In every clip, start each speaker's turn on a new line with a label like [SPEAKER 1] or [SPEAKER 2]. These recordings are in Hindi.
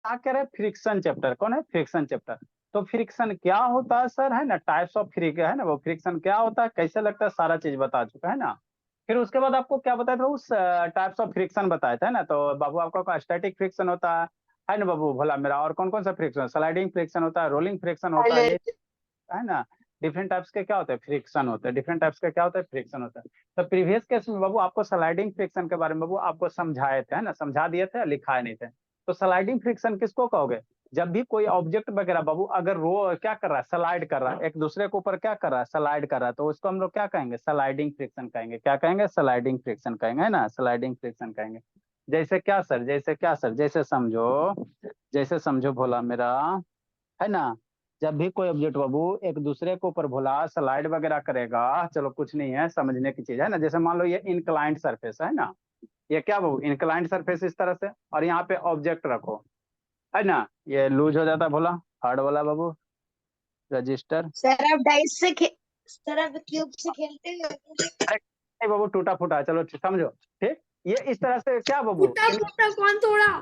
[SPEAKER 1] क्या कह रहे हैं, फ्रिक्शन चैप्टर। कौन है, फ्रिक्शन चैप्टर। तो फ्रिक्शन क्या होता है सर, है ना, टाइप्स ऑफ फ्रिक है ना, वो फ्रिक्शन क्या होता है, कैसे लगता है, सारा चीज बता चुका है ना। फिर उसके बाद आपको क्या बताया था, उस टाइप्स ऑफ फ्रिक्शन बताया था, है ना। तो बाबू आपका स्टैटिक फ्रिक्शन होता है ना बाबू भोला मेरा। और कौन कौन सा फ्रिक्शन, स्लाइडिंग फ्रिक्शन होता है, रोलिंग फ्रिक्शन होता है, ये है ना। डिफरेंट टाइप्स के क्या होते हैं, फ्रिक्शन होते हैं। डिफरेंट टाइप्स का क्या होता है, फ्रिक्शन होता है। तो प्रीवियस केस में बाबू आपको स्लाइडिंग फ्रिक्शन के बारे में बाबू आपको समझाए थे, है ना, समझा दिए थे, लिखाए नहीं थे। तो स्लाइडिंग फ्रिक्शन किसको कहोगे, जब भी कोई ऑब्जेक्ट वगैरह बाबू अगर रो क्या कर रहा है, स्लाइड कर रहा है, एक दूसरे के ऊपर क्या कर रहा है, स्लाइड कर रहा है, तो उसको हम लोग क्या कहेंगे, स्लाइडिंग फ्रिक्शन कहेंगे। क्या कहेंगे, स्लाइडिंग फ्रिक्शन कहेंगे, है ना, स्लाइडिंग फ्रिक्शन कहेंगे। जैसे क्या सर, जैसे क्या सर, जैसे समझो भोला मेरा, है ना। जब भी कोई ऑब्जेक्ट बाबू एक दूसरे के ऊपर भोला स्लाइड वगैरह करेगा, चलो कुछ नहीं है, समझने की चीज है ना। जैसे मान लो ये इंक्लाइंट सरफेस है ना, ये क्या बाबू, इंक्लाइंट सरफेस इस तरह से, और यहाँ पे ऑब्जेक्ट रखो, है ना, ये लूज हो जाता है भोला, हार्ड वाला बाबू रजिस्टर।
[SPEAKER 2] सर आप डाइस से सर आप क्यूब से खेलते हो?
[SPEAKER 1] अरे बाबू टूटा फूटा है, चलो समझो, ठीक। ये इस तरह से क्या बाबू,
[SPEAKER 2] फूटा फूटा कौन तोड़ा?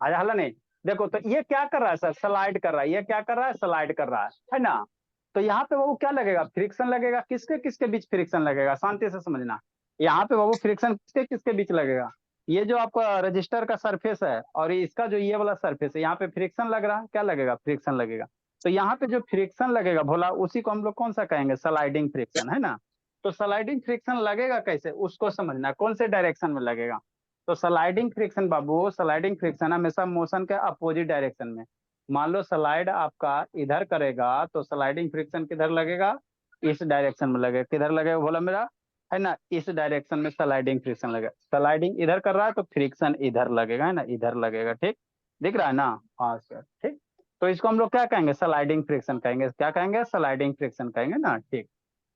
[SPEAKER 1] आया हल्ला नहीं। देखो तो ये क्या कर रहा है सर, स्लाइड कर रहा है, ये क्या कर रहा है, स्लाइड कर रहा है ना। तो यहाँ पे बाबू क्या लगेगा, फ्रिक्शन लगेगा, किसके किसके बीच फ्रिक्शन लगेगा, शांति से समझना। यहाँ पे बाबू फ्रिक्शन किसके किसके बीच लगेगा, ये जो आपका रजिस्टर का सरफेस है और इसका जो ये वाला सरफेस है, यहाँ पे फ्रिक्शन लग रहा है, क्या लगेगा, फ्रिक्शन लगेगा। तो यहाँ पे जो फ्रिक्शन लगेगा भोला, उसी को हम लोग कौन सा कहेंगे, स्लाइडिंग फ्रिक्शन, है ना। तो स्लाइडिंग फ्रिक्शन लगेगा कैसे, उसको समझना, कौन से डायरेक्शन में लगेगा। तो स्लाइडिंग फ्रिक्शन बाबू, स्लाइडिंग फ्रिक्शन हमेशा मोशन के अपोजिट डायरेक्शन में। मान लो स्लाइड आपका इधर करेगा तो स्लाइडिंग फ्रिक्शन किधर लगेगा, इस डायरेक्शन में लगेगा। किधर लगेगा बोला मेरा, है ना, इस डायरेक्शन में स्लाइडिंग फ्रिक्शन लगेगा। स्लाइडिंग इधर कर रहा है तो फ्रिक्शन इधर लगेगा, है ना, इधर लगेगा, ठीक। दिख रहा है ना, हाँ सर, ठीक। तो इसको हम लोग क्या कहेंगे, स्लाइडिंग फ्रिक्शन कहेंगे। क्या कहेंगे, स्लाइडिंग फ्रिक्शन कहेंगे ना, ठीक।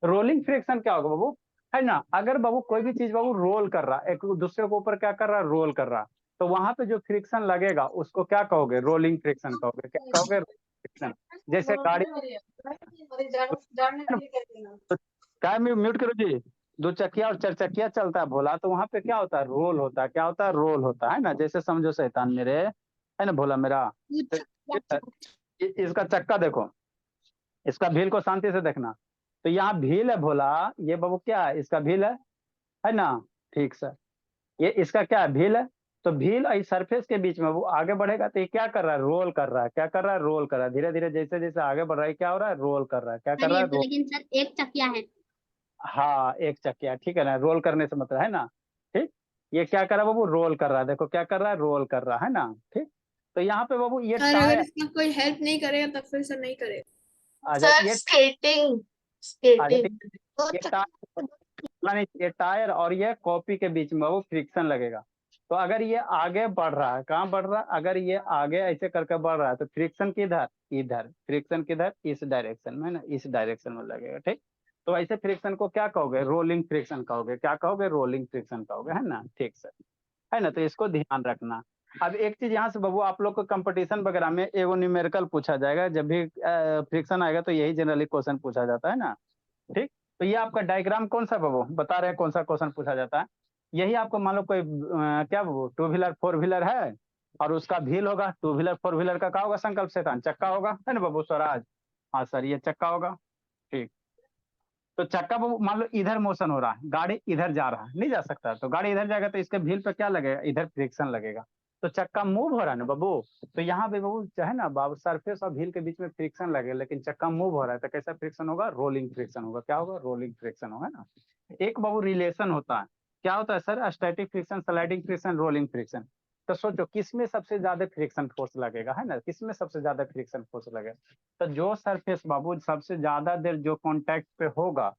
[SPEAKER 1] रोलिंग फ्रिक्शन क्या होगा बाबू, है ना, अगर बाबू कोई भी चीज बाबू रोल कर रहा है, एक दूसरे के ऊपर क्या कर रहा है, रोल कर रहा है, तो वहां पे जो फ्रिक्शन लगेगा उसको क्या कहोगे, रोलिंग फ्रिक्शन कहोगे। क्या कहोगे, फ्रिक्शन। जैसे गाड़ी, क्या म्यूट करो जी। दो चकिया और चार चकिया चलता है भोला, तो वहां पे क्या होता है, रोल होता है, क्या होता है, रोल होता है ना। जैसे समझो शैतान मेरे, है ना भोला मेरा। तो इसका चक्का देखो, इसका व्हील को शांति से देखना। तो यहाँ व्हील है भोला, ये बाबू क्या है, इसका व्हील है ना, ठीक सर। ये इसका क्या है, व्हील है। तो व्हील और सरफेस के बीच में वो आगे बढ़ेगा, तो ये क्या कर रहा है, रोल कर रहा है। क्या कर रहा है, रोल कर रहा है। धीरे धीरे जैसे जैसे आगे बढ़ रहा है, क्या हो रहा है, रोल कर रहा है। क्या कर
[SPEAKER 2] सर
[SPEAKER 1] रहा
[SPEAKER 2] ये
[SPEAKER 1] है,
[SPEAKER 2] तो
[SPEAKER 1] रोल।
[SPEAKER 2] लेकिन सर एक चकिया है।
[SPEAKER 1] हाँ एक चक्किया, ठीक है ना, रोल करने से मतलब, है ना, ठीक। ये क्या कर रहा है बाबू, रोल कर रहा है, देखो क्या कर रहा है, रोल कर रहा है ना, ठीक। तो यहाँ पे बाबू ये
[SPEAKER 2] सर अगर
[SPEAKER 1] टायर,
[SPEAKER 2] इसका कोई हेल्प नहीं करेगा तो फिर सर नहीं करेगा।
[SPEAKER 1] अच्छा
[SPEAKER 2] सर
[SPEAKER 1] ये,
[SPEAKER 2] स्केटिंग
[SPEAKER 1] अच्छा
[SPEAKER 2] स्केटिंग
[SPEAKER 1] ठीक
[SPEAKER 2] दो
[SPEAKER 1] है। ये
[SPEAKER 2] चक्कर।
[SPEAKER 1] टायर, नहीं ये टायर और ये कॉपी के बीच में वो फ्रिक्शन लगेगा। तो अगर ये आगे बढ़ रहा है, कहाँ बढ़ रहा है, अगर ये आगे ऐसे करके बढ़ रहा है तो फ्रिक्शन किधर, इधर, फ्रिक्शन किधर, इस डायरेक्शन में ना, इस डायरेक्शन में लगेगा, ठीक। तो ऐसे फ्रिक्शन को क्या कहोगे, रोलिंग फ्रिक्शन कहोगे। क्या कहोगे, रोलिंग फ्रिक्शन कहोगे, है ना, ठीक सर, है ना। तो इसको ध्यान रखना। अब एक चीज यहाँ से बाबू आप लोग को कंपटीशन वगैरह में एगो न्यूमेरिकल पूछा जाएगा, जब भी फ्रिक्शन आएगा तो यही जनरली क्वेश्चन पूछा जाता है ना, ठीक। तो ये आपका डायग्राम कौन सा बाबू बता रहे हैं, कौन सा क्वेश्चन पूछा जाता है। यही आपको मान लो कोई क्या बाबू, टू व्हीलर फोर व्हीलर है, और उसका व्हील होगा, टू व्हीलर फोर व्हीलर का क्या होगा, संकल्प शैतान, चक्का होगा, है ना बाबू स्वराज। हाँ सर ये चक्का होगा, ठीक। तो चक्का बाबू मान लो इधर मोशन हो रहा है, गाड़ी इधर जा रहा है, नहीं जा सकता, तो गाड़ी इधर जाएगा तो इसके व्हील पे क्या लगेगा, इधर फ्रिक्शन लगेगा। तो चक्का मूव हो रहा है ना बाबू, तो यहाँ पे बाबू है ना बाबू, सरफेस और व्हील के बीच में फ्रिक्शन लगे, लेकिन चक्का मूव हो रहा है तो कैसा फ्रिक्शन होगा, रोलिंग फ्रिक्शन होगा। क्या होगा, रोलिंग फ्रिक्शन होगा ना। एक बाबू रिलेशन होता है, क्या होता है sir, static friction, sliding friction, rolling friction. तो सोचो किसमें सबसे ज्यादा फ्रिक्शन फोर्स लगेगा, है ना, किसमें सबसे ज्यादा फ्रिक्शन फोर्स लगेगा। तो जो सरफेस बाबू सबसे ज्यादा देर जो कांटेक्ट पे होगा,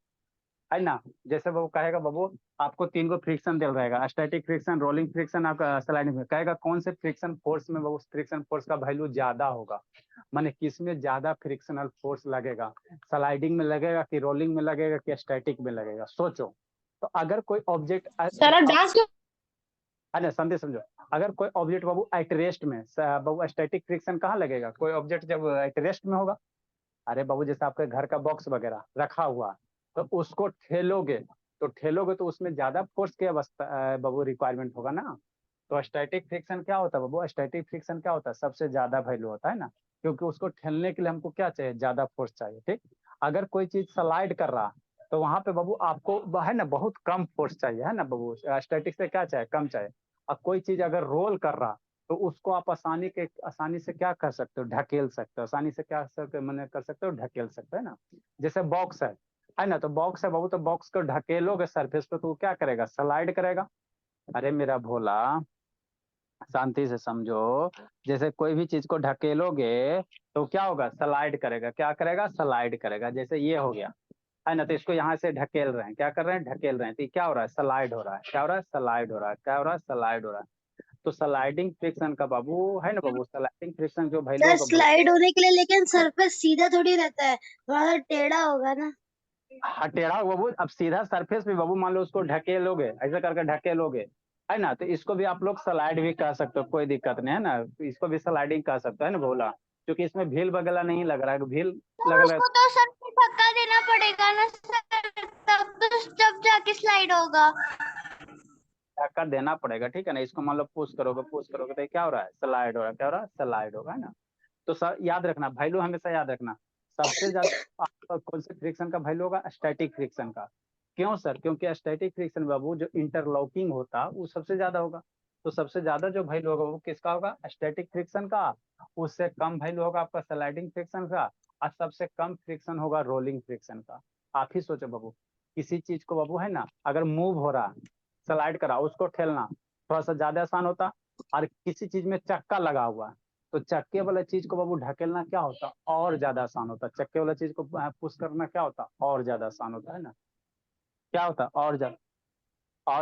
[SPEAKER 1] है ना, जैसे वो कहेगा बाबू आपको तीन को फ्रिक्शन दिल रहेगा, स्टैटिक फ्रिक्शन, रोलिंग फ्रिक्शन, आपका स्लाइडिंग में, कहेगा कौन से फ्रिक्शन फोर्स में वो फ्रिक्शन फोर्स का वैल्यू ज्यादा होगा, माने किस में ज्यादा फ्रिक्शनल फोर्स लगेगा, स्लाइडिंग में लगेगा कि रोलिंग में लगेगा कि स्टैटिक में लगेगा, सोचो। तो अगर कोई ऑब्जेक्ट,
[SPEAKER 2] सर आप डांस
[SPEAKER 1] है ना, समझे, समझो। अगर कोई ऑब्जेक्ट बाबू एट रेस्ट में, बाबू स्टैटिक फ्रिक्शन कहाँ लगेगा, कोई ऑब्जेक्ट जब एट रेस्ट में होगा, अरे बाबू जैसे आपके घर का बॉक्स वगैरह रखा हुआ, तो उसको ठेलोगे, तो उसमें ज्यादा फोर्स की अवस्था बाबू रिक्वायरमेंट होगा ना। तो स्टैटिक फ्रिक्शन क्या होता है बाबू? स्टैटिक फ्रिक्शन क्या होता है? सबसे ज्यादा वैल्यू होता है ना, क्योंकि उसको ठेलने के लिए हमको क्या चाहिए? ज्यादा फोर्स चाहिए। ठीक, अगर कोई चीज स्लाइड कर रहा तो वहां पे बाबू आपको है ना बहुत कम फोर्स चाहिए, है ना बाबू? स्टैटिक से क्या चाहिए? कम चाहिए। अब कोई चीज अगर रोल कर रहा तो उसको आप आसानी से क्या कर सकते हो? ढकेल सकते हो। आसानी से क्या मैंने कर सकते हो? ढकेल सकते हो, है ना? जैसे बॉक्स है ना? तो बॉक्स है बाबू, तो बॉक्स को ढकेलोगे सरफेस पे तो वो क्या करेगा? स्लाइड करेगा। अरे मेरा भोला, शांति से समझो। जैसे कोई भी चीज को ढकेलोगे तो क्या होगा? स्लाइड करेगा। क्या करेगा? स्लाइड करेगा। जैसे ये हो गया, है ना? तो इसको यहाँ से ढकेल रहे हैं। क्या कर रहे हैं? ढकेल रहे हैं। तो ये क्या हो रहा है? स्लाइड हो रहा है। क्या हो रहा है? स्लाइड हो रहा है। क्या हो रहा है? स्लाइड हो रहा है। तो स्लाइडिंग फ्रिक्शन का बाबू है ना बाबू, स्लाइडिंग फ्रिक्शन जो वैल्यू
[SPEAKER 2] सर
[SPEAKER 1] होगा बाबू,
[SPEAKER 2] स्लाइड होने के लिए लेकिन सरफेस सीधा थोड़ी रहता है, थोड़ा सा टेढ़ा होगा ना।
[SPEAKER 1] टेढ़ा बाबू। अब सीधा सरफेस पे बाबू मान लो उसको ढकेलोगे, ऐसा करके ढकेलोगे, है ना? तो इसको भी आप लोग स्लाइड भी कह सकते हो, कोई दिक्कत नहीं, है ना? इसको भी स्लाइडिंग कह सकते हो, है ना बोला? क्योंकि इसमें भील वगैरह नहीं लग रहा है। भील
[SPEAKER 2] तो
[SPEAKER 1] लग रहा है
[SPEAKER 2] उसको तो सर पे धक्का देना पड़ेगा ना सर, तब जाके स्लाइड होगा।
[SPEAKER 1] धक्का देना पड़ेगा, ठीक है ना? इसको मान लो पुश करोगे तो ये क्या हो रहा है? स्लाइड हो रहा है। क्या हो रहा है? स्लाइड होगा, है ना? तो सर याद रखना, वैल्यू हमेशा याद रखना। सबसे ज्यादा आपका कौन से फ्रिक्शन का वैल्यू होगा? स्टैटिक फ्रिक्शन का। क्यों सर? क्योंकि स्टैटिक फ्रिक्शन बाबू जो इंटरलॉकिंग होता वो सबसे ज्यादा होगा। तो सबसे ज्यादा जो वैल्यू होगा वो किसका होगा? स्टैटिक फ्रिक्शन का। उससे कम वैल्यू होगा आपका स्लाइडिंग फ्रिक्शन का। और सबसे कम फ्रिक्शन होगा रोलिंग फ्रिक्शन का। आप ही सोचो बाबू, किसी चीज को बाबू है ना अगर मूव हो रहा, स्लाइड करा, उसको ठेलना थोड़ा सा ज्यादा आसान होता। और किसी चीज में चक्का लगा हुआ तो चक्के वाला चीज को बाबू ढकेलना क्या होता? और ज्यादा आसान होता। चक्के वाला चीज को पुश करना क्या होता? और ज्यादा आसान होता, है ना? क्या होता? और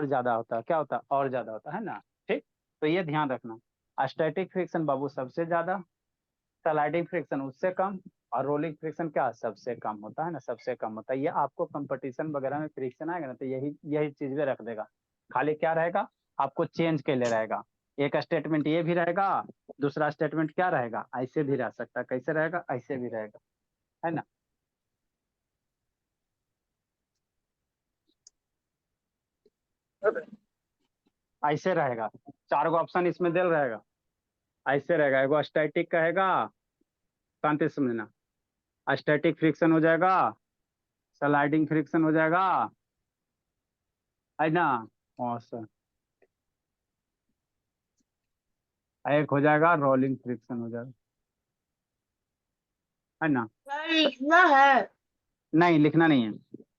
[SPEAKER 1] ज्यादा होता। क्या होता? और ज्यादा होता, है ना? ठीक, तो ये ध्यान रखना। स्टैटिक फ्रिक्शन बाबू सबसे ज्यादा, स्लाइडिंग फ्रिक्शन उससे कम, और रोलिंग फ्रिक्शन क्या? सबसे कम होता है ना, सबसे कम होता है। ये आपको कंपटीशन वगैरह में फ्रिक्शन आएगा ना तो यही यही चीज भी रख देगा। खाली क्या रहेगा? आपको चेंज के लिए रहेगा। एक स्टेटमेंट ये भी रहेगा, दूसरा स्टेटमेंट क्या रहेगा? ऐसे भी रह सकता है। कैसे रहेगा? ऐसे भी रहेगा, है ना? ऐसे रहेगा। चार गो ऑप्शन इसमें दिल रहेगा। ऐसे रहेगा। एगो स्टैटिक कहेगा, शांति से समझना। स्टैटिक फ्रिक्शन हो जाएगा, स्लाइडिंग फ्रिक्शन हो जाएगा, है ना? और सर एक हो जाएगा रोलिंग फ्रिक्शन हो जाएगा, है ना?
[SPEAKER 2] सर लिखना है।
[SPEAKER 1] नहीं, लिखना नहीं है।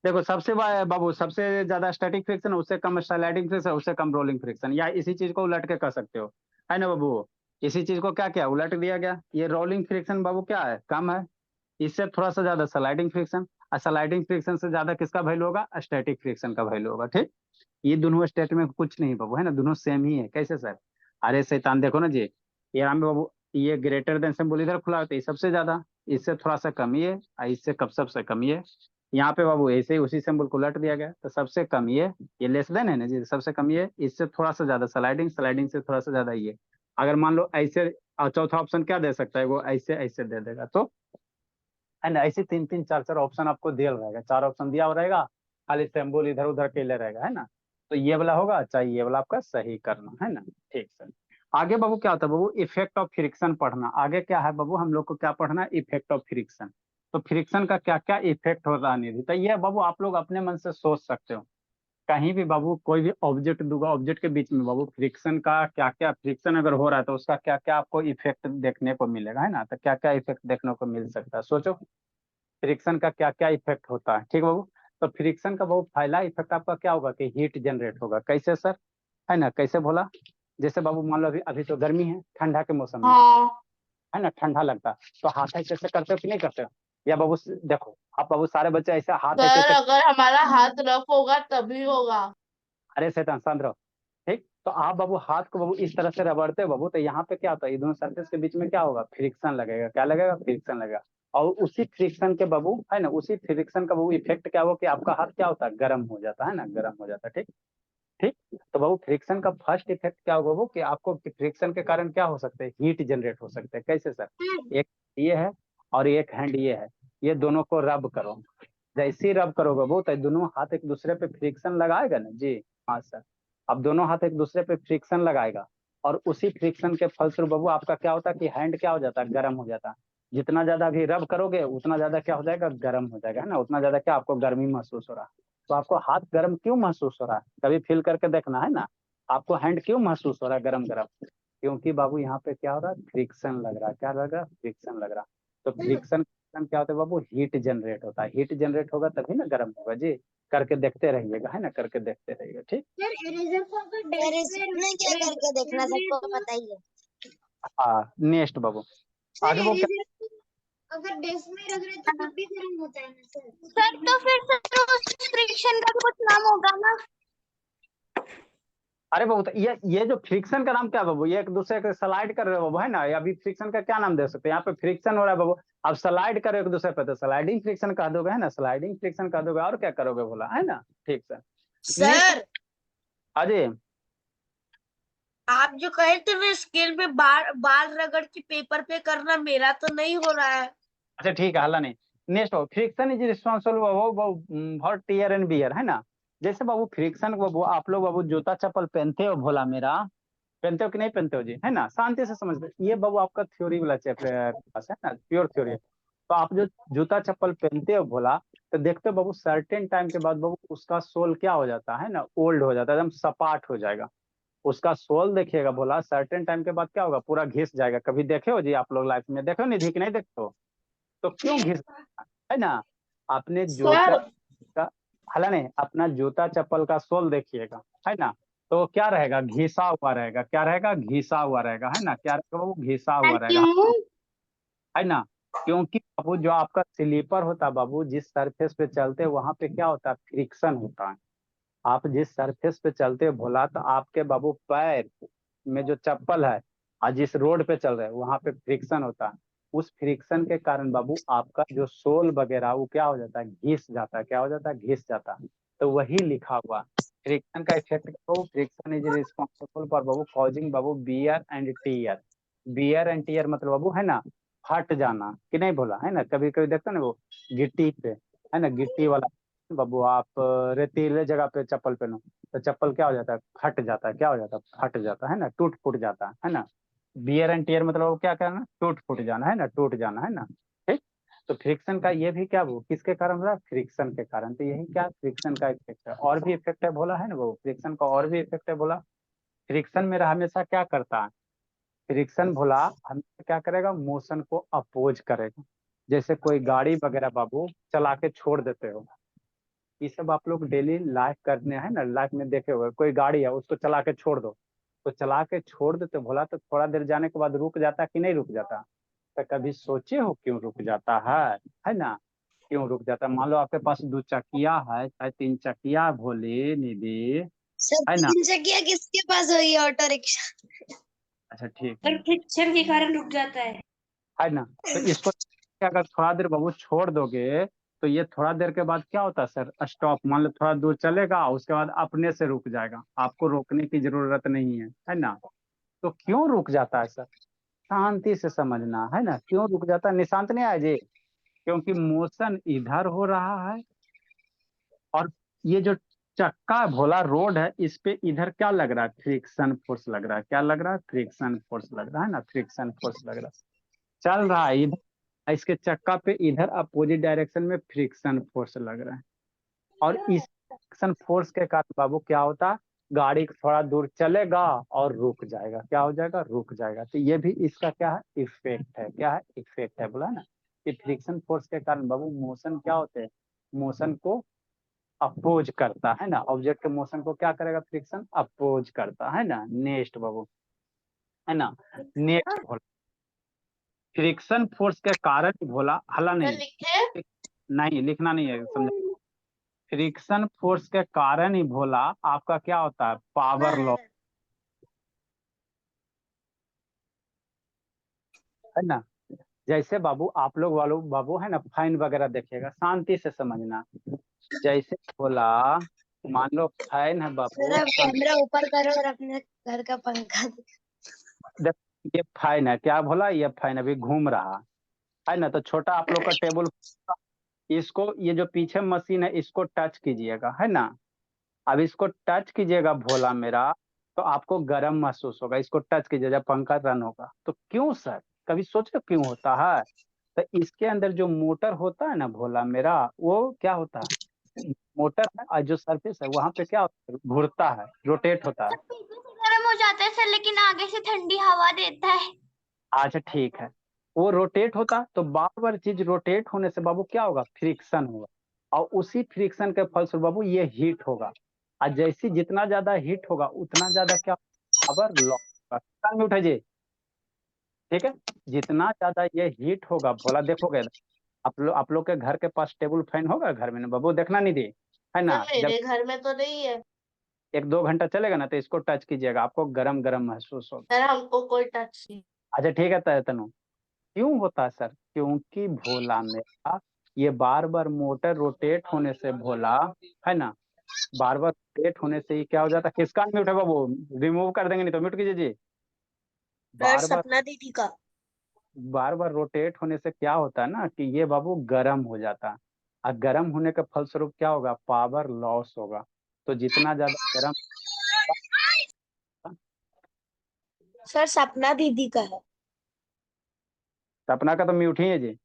[SPEAKER 1] देखो सबसे बाबू सबसे ज्यादा स्टैटिक फ्रिक्शन, उससे कम स्लाइडिंग फ्रिक्शन, उससे कम रोलिंग फ्रिक्शन, या इसी चीज को उलट के कर सकते हो, है ना बाबू? इसी चीज को क्या क्या उलट दिया गया। ये रोलिंग फ्रिक्शन बाबू क्या है? कम है। इससे थोड़ा सा ज्यादा स्लाइडिंग फ्रिक्शन, और स्लाइडिंग फ्रिक्शन से ज्यादा किसका वैल्यू होगा? स्टैटिक फ्रिक्शन का वैल्यू होगा। ठीक, ये दोनों स्टेट में कुछ नहीं बाबू, है ना? दोनों सेम ही है। कैसे सर? अरे शैतान देखो ना जी, ये यहाँ पे बाबू ये ग्रेटर देन सिंबल इधर खुला होता है, ये सबसे ज्यादा, इससे थोड़ा सा कम ही है, और इससे कब सबसे कम ही है। यहाँ पे बाबू ऐसे ही उसी सिंबल को उलट दिया गया तो सबसे कम ये लेस देन है ना जी, सबसे कम ये, इससे थोड़ा सा ज्यादा स्लाइडिंग, स्लाइडिंग से थोड़ा सा ज्यादा ये। अगर मान लो ऐसे, और चौथा ऑप्शन क्या दे सकता है? वो ऐसे ऐसे दे देगा। तो है ना, ऐसे तीन तीन चार चार ऑप्शन आपको दिया रहेगा, चार ऑप्शन दिया हुआ रहेगा, खाली सिंबल इधर उधर के लिए रहेगा, है ना? तो ये वाला होगा, चाहिए ये वाला आपका सही करना, है ना? ठीक सर। आगे बाबू क्या होता है बाबू? इफेक्ट ऑफ फ्रिक्शन पढ़ना। आगे क्या है बाबू? हम लोग को क्या पढ़ना है? Effect of friction. तो फ्रिक्शन का क्या क्या इफेक्ट होता है निधि? तो ये बाबू आप लोग अपने मन से सोच सकते हो। कहीं भी बाबू कोई भी ऑब्जेक्ट दूंगा, ऑब्जेक्ट के बीच में बाबू फ्रिक्शन का क्या क्या, फ्रिक्शन अगर हो रहा है तो उसका क्या क्या आपको इफेक्ट देखने को मिलेगा, है ना? तो क्या क्या इफेक्ट देखने को मिल सकता है, सोचो। फ्रिक्शन का क्या क्या इफेक्ट होता है, ठीक बाबू? तो फ्रिक्शन का बहुत पहला इफेक्ट आपका क्या होगा? कि हीट जनरेट होगा। कैसे सर? है ना? कैसे बोला? जैसे बाबू मान लो अभी अभी तो गर्मी है, ठंडा के मौसम में,
[SPEAKER 2] हाँ
[SPEAKER 1] है ना, ठंडा लगता है, तो हाथ ऐसे ऐसे करते हो कि नहीं करते हो? या बाबू देखो, आप बाबू सारे बच्चे ऐसे हाथ ऐसे
[SPEAKER 2] सर,
[SPEAKER 1] ऐसे,
[SPEAKER 2] अगर हमारा हाथ रफ होगा तभी होगा।
[SPEAKER 1] अरे शैतान शांत रहो। ठीक, तो आप बाबू हाथ को बाबू इस तरह से रगड़ते हो बाबू, तो यहाँ पे क्या होता है? ये दोनों सरफेस के बीच में क्या होगा? फ्रिक्शन लगेगा। क्या लगेगा? फ्रिक्शन लगेगा। और उसी फ्रिक्शन के बाबू है ना, उसी फ्रिक्शन का बाबू इफेक्ट क्या हो कि आपका हाथ क्या होता है? गर्म हो जाता है ना, गर्म हो जाता है। ठीक, ठीक। तो बाबू फ्रिक्शन का फर्स्ट इफेक्ट क्या होगा वो? कि आपको फ्रिक्शन के कारण क्या हो सकते हैं? हीट जनरेट हो सकते हैं। कैसे सर? एक ये है, और एक हैंड ये है, ये दोनों को रब करो। जैसे ही रब करोगे वो, तो दोनों हाथ एक दूसरे पे फ्रिक्शन लगाएगा ना जी। हाँ सर। अब दोनों हाथ एक दूसरे पे फ्रिक्शन लगाएगा, और उसी फ्रिक्शन के फलस्वरूप बाबू आपका क्या होता है कि हैंड क्या हो जाता है, गर्म हो जाता है। जितना ज्यादा अभी रब करोगे उतना ज्यादा क्या हो जाएगा, गर्म हो जाएगा, है ना, उतना ज्यादा क्या आपको गर्मी महसूस हो रहा है। तो आपको हाथ गर्म क्यों महसूस हो रहा है, कभी फील करके देखना, है ना। आपको हैंड क्यों महसूस हो रहा है गर्म गर्म, क्योंकि बाबू यहाँ पे क्या हो रहा है, फ्रिक्शन लग रहा है। क्या लग रहा है, फ्रिक्शन लग रहा है। तो फ्रिक्शन क्या होता है बाबू, हीट जनरेट होता है। हीट जनरेट होगा तभी ना गर्म होगा जी। करके देखते रहिएगा, है ना, करके देखते रहिएगा, ठीक।
[SPEAKER 3] सर इसमें क्या करके देखना, सबको पता ही है।
[SPEAKER 1] हाँ नेक्स्ट बाबू, आगे वो क्या,
[SPEAKER 3] अगर डेस्क में रख रहे तो तब भी गर्म होता है ना सर।
[SPEAKER 2] सर तो फिर सर उस फ्रिक्शन का भी कुछ नाम होगा ना।
[SPEAKER 1] अरे बाबू तो ये जो फ्रिक्शन का नाम क्या है बाबू, ये एक दूसरे के स्लाइड कर रहे हो बाबू, है ना। अभी फ्रिक्शन का क्या नाम दे सकते हैं, यहाँ पे फ्रिक्शन हो रहा है बाबू। अब स्लाइड करो एक दूसरे पे तो स्लाइडिंग फ्रिक्शन कह दोगे, है ना, स्लाइडिंग फ्रिक्शन कह दोगे, और क्या करोगे बोला, है ना। ठीक सर, नेक्स्ट
[SPEAKER 3] सर
[SPEAKER 1] अजय।
[SPEAKER 3] आप जो कहे थे ना स्केल पे बाल बाल रगड़ के पेपर पे करना, मेरा तो नहीं हो रहा है।
[SPEAKER 1] अच्छा ठीक है, हल्ला नहीं। नेक्स्ट बाबू, friction is responsible for tear and wear, है ना। जैसे बाबू फ्रिक्शन बाबू, आप लोग बाबू जूता चप्पल पहनते हो भोला मेरा, पहनते हो कि नहीं पहनते हो जी, है ना, शांति से समझते हो। ये बाबू आपका थ्योरी वाला चैप्टर क्लास है ना, प्योर थ्योरी। तो आप जो जूता चप्पल पहनते हो भोला, तो देखते हो बाबू सर्टेन टाइम के बाद बाबू उसका सोल क्या हो जाता है ना, ओल्ड हो जाता है, एकदम सपाट हो जाएगा। उसका सोल देखिएगा भोला, सर्टेन टाइम के बाद क्या होगा, पूरा घिस जाएगा। कभी देखे हो जी आप लोग लाइफ में, देखो निधि कि नहीं देखते हो, तो क्यों घिस, है ना। आपने जूता
[SPEAKER 3] सर
[SPEAKER 1] का, हला नहीं, अपना जूता चप्पल का सोल देखिएगा, है ना। तो क्या रहेगा, घिसा हुआ रहेगा। क्या रहेगा, घिसा हुआ रहेगा, है ना। क्या रहेगा वो, घिसा हुआ रहेगा,
[SPEAKER 2] क्यों?
[SPEAKER 1] है ना। क्योंकि बाबू जो आपका स्लीपर होता है बाबू, जिस सरफेस पे चलते हैं वहां पे क्या होता है, फ्रिक्शन होता है। आप जिस सरफेस पे चलते हो भोला, तो आपके बाबू पैर में जो चप्पल है और जिस रोड पे चल रहे हैं वहां पे फ्रिक्शन होता है। उस फ्रिक्शन के कारण बाबू आपका जो सोल वगैरह वो क्या हो जाता है, घिस जाता है। क्या हो जाता है, घिस जाता है। तो वही लिखा हुआ फ्रिक्शन का effect, friction is responsible for बाबू कॉजिंग बाबू wear and tear. Wear and tear मतलब बाबू, है ना, फट जाना कि नहीं बोला, है ना। कभी कभी देखते हो ना वो गिट्टी पे, है ना, गिट्टी वाला बाबू, आप रेतीले जगह पे चप्पल पहनो तो चप्पल क्या हो जाता है, फट जाता है। क्या हो जाता है, फट जाता है ना, टूट फूट जाता है ना। बियर एंड टीयर मतलब वो क्या करना, टूट फूट जाना, है ना, टूट जाना, है ना। ठीक। तो फ्रिक्शन का ये भी क्या, वो किसके कारण हो रहा है, फ्रिक्शन के कारण। तो यही क्या, फ्रिक्शन का इफेक्ट है। और भी इफेक्ट है बोला, है ना, वो फ्रिक्शन का और भी इफेक्ट है बोला। फ्रिक्शन मेरा हमेशा क्या करता है, फ्रिक्शन भोला हमेशा क्या करेगा, मोशन को अपोज करेगा। जैसे कोई गाड़ी वगैरह बाबू चला के छोड़ देते हो, ये सब आप लोग डेली लाइफ करने, है ना, लाइफ में देखे हुए, कोई गाड़ी है उसको चला के छोड़ दो, तो चला के छोड़ देते भोला, तो थोड़ा देर जाने के बाद रुक जाता कि नहीं रुक जाता। तो कभी सोचे हो क्यों रुक जाता है ना। क्यों रुक जाता है, मान लो आपके पास दो चकिया है चाहे तीन चकिया, भोले निधि,
[SPEAKER 3] सर
[SPEAKER 1] है ना।
[SPEAKER 3] तीन चकिया किसके पास होगी, ऑटो रिक्शा।
[SPEAKER 1] अच्छा ठीक
[SPEAKER 3] पर फ्रिक्शन के कारण रुक जाता है।
[SPEAKER 1] है ना। तो इसको अगर थोड़ा देर बाबू छोड़ दोगे तो ये थोड़ा देर के बाद क्या होता है सर, स्टॉप। मान लो थोड़ा दूर चलेगा उसके बाद अपने से रुक जाएगा, आपको रोकने की जरूरत नहीं है ना। तो क्यों रुक जाता है सर, शांति से समझना, है ना, क्यों रुक जाता है, निशांत नहीं आया जी। क्योंकि मोशन इधर हो रहा है, और ये जो चक्का भोला रोड है इस पे इधर क्या लग रहा है, फ्रिक्शन फोर्स लग रहा है। क्या लग रहा है, फ्रिक्शन फोर्स लग रहा है ना, फ्रिक्शन फोर्स लग रहा है। चल रहा है इधर, इसके चक्का पे इधर अपोजिट डायरेक्शन में फ्रिक्शन फोर्स लग रहा है। और इस फ्रिक्शन फोर्स के कारण बाबू क्या होता, गाड़ी थोड़ा दूर चलेगा और रुक जाएगा। क्या हो जाएगा, रुक जाएगा। तो ये भी इसका क्या है, इफेक्ट है। क्या है, इफेक्ट है, बोला ना कि फ्रिक्शन फोर्स के कारण बाबू मोशन क्या होते हैं, मोशन को अपोज करता है ना। ऑब्जेक्ट के मोशन को क्या करेगा, फ्रिक्शन अपोज करता है ना। नेक्स्ट बाबू, है ना, नेक्स्ट फ्रिक्शन फोर्स के कारण ही भोला, हला नहीं,
[SPEAKER 3] लिखे
[SPEAKER 1] नहीं लिखना नहीं है, समझा। फ्रिक्शन फोर्स के कारण ही भोला आपका क्या होता है, पावर लॉस, है ना। जैसे बाबू आप लोग वालों बाबू, है ना, फाइन वगैरह देखिएगा, शांति से समझना। जैसे बोला, मान लो फैन है
[SPEAKER 3] सर
[SPEAKER 1] बाबू,
[SPEAKER 3] आप कैमरा ऊपर करो और अपने घर का पंखा
[SPEAKER 1] देख, ये फैन है, क्या बोला, ये फैन अभी घूम रहा है ना। तो छोटा आप लोग का टेबल, इसको ये जो पीछे मशीन है इसको टच कीजिएगा, है ना। अब इसको टच कीजिएगा भोला मेरा, तो आपको गर्म महसूस होगा। इसको टच कीजिए जब पंखा रन होगा तो। क्यों सर, कभी सोचे क्यों होता है? तो इसके अंदर जो मोटर होता है ना भोला मेरा, वो क्या होता है, मोटर है और जो सरफेस है वहां पे क्या होता है, घूरता है, रोटेट होता है।
[SPEAKER 2] पीछे से गर्म हो जाता है सर, लेकिन आगे से ठंडी हवा देता है।
[SPEAKER 1] अच्छा ठीक है, वो रोटेट होता है, तो बार बार चीज रोटेट होने से बाबू क्या होगा, फ्रिक्शन होगा। और उसी फ्रिक्शन के फलस्वरूप बाबू ये हीट होगा। और जैसी जितना ज्यादा हीट होगा उतना ज्यादा क्या, पावर लॉस होगा। कान में उठाइए, ठीक है। जितना ज्यादा ये हीट होगा भोला, देखोगे आप लोग के घर के पास टेबल फैन होगा घर में ना बाबू, देखना नहीं दे, है
[SPEAKER 3] सर
[SPEAKER 1] ना। जब
[SPEAKER 3] मेरे घर में तो नहीं है।
[SPEAKER 1] 1-2 घंटा चलेगा ना तो इसको टच कीजिएगा, आपको गरम गरम महसूस होगा।
[SPEAKER 3] सर हमको कोई टच नहीं।
[SPEAKER 1] अच्छा ठीक है तनु, क्यों होता है सर, क्योंकि भोला मेरा ये बार बार मोटर रोटेट होने से भोला, है ना, बार बार रोटेट होने से ही क्या हो जाता है, किसका म्यूट है बाबू, रिमूव कर देंगे नहीं तो म्यूट कीजिए जी।
[SPEAKER 3] सर
[SPEAKER 1] बार बार
[SPEAKER 3] सपना दीदी का।
[SPEAKER 1] बार बार रोटेट होने से क्या होता है ना कि ये बाबू गर्म हो जाता है। और गर्म होने के फलस्वरूप क्या होगा, पावर लॉस होगा। तो जितना ज्यादा गर्म,
[SPEAKER 3] सर सपना दीदी का है।
[SPEAKER 1] सपना का तो म्यूट ही है जी।